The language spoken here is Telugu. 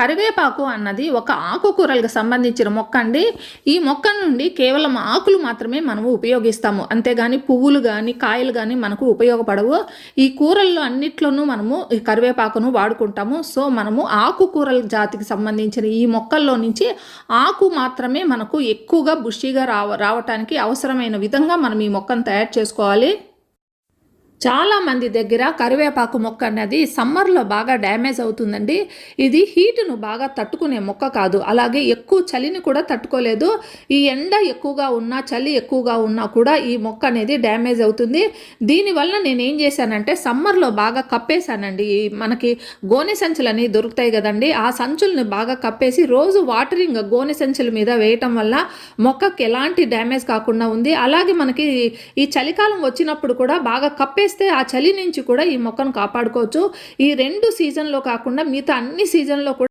కరివేపాకు అన్నది ఒక ఆకుకూరలకు సంబంధించిన మొక్క అండి. ఈ మొక్క నుండి కేవలం ఆకులు మాత్రమే మనము ఉపయోగిస్తాము. అంతేగాని పువ్వులు గానీ, కాయలు గానీ మనకు ఉపయోగపడవు. ఈ కూరల్లో అన్నిట్లోనూ మనము ఈ కరివేపాకును వాడుకుంటాము. సో, మనము ఆకుకూరల జాతికి సంబంధించిన ఈ మొక్కల్లో నుంచి ఆకు మాత్రమే మనకు ఎక్కువగా బుషీగా రావటానికి అవసరమైన విధంగా మనం ఈ మొక్కను తయారు చేసుకోవాలి. చాలామంది దగ్గర కరివేపాకు మొక్క అన్నది సమ్మర్లో బాగా డ్యామేజ్ అవుతుందండి. ఇది హీటును బాగా తట్టుకునే మొక్క కాదు. అలాగే ఎక్కువ చలిని కూడా తట్టుకోలేదు. ఈ ఎండ ఎక్కువగా ఉన్నా, చలి ఎక్కువగా ఉన్నా కూడా ఈ మొక్క అనేది డ్యామేజ్ అవుతుంది. దీనివల్ల నేనేం చేశానంటే సమ్మర్లో బాగా కప్పేశానండి. మనకి గోనె సంచులని దొరుకుతాయి కదండి, ఆ సంచుల్ని బాగా కప్పేసి రోజు వాటరింగ్ గోనె సంచుల మీద వేయటం వల్ల మొక్కకి ఎలాంటి డ్యామేజ్ కాకుండా ఉంది. అలాగే మనకి ఈ చలికాలం వచ్చినప్పుడు కూడా బాగా కప్పేసి ఆ చలి నుంచి కూడా ఈ మొక్కను కాపాడుకోవచ్చు. ఈ 2 సీజన్లో కాకుండా మిగతా అన్ని సీజన్లో కూడా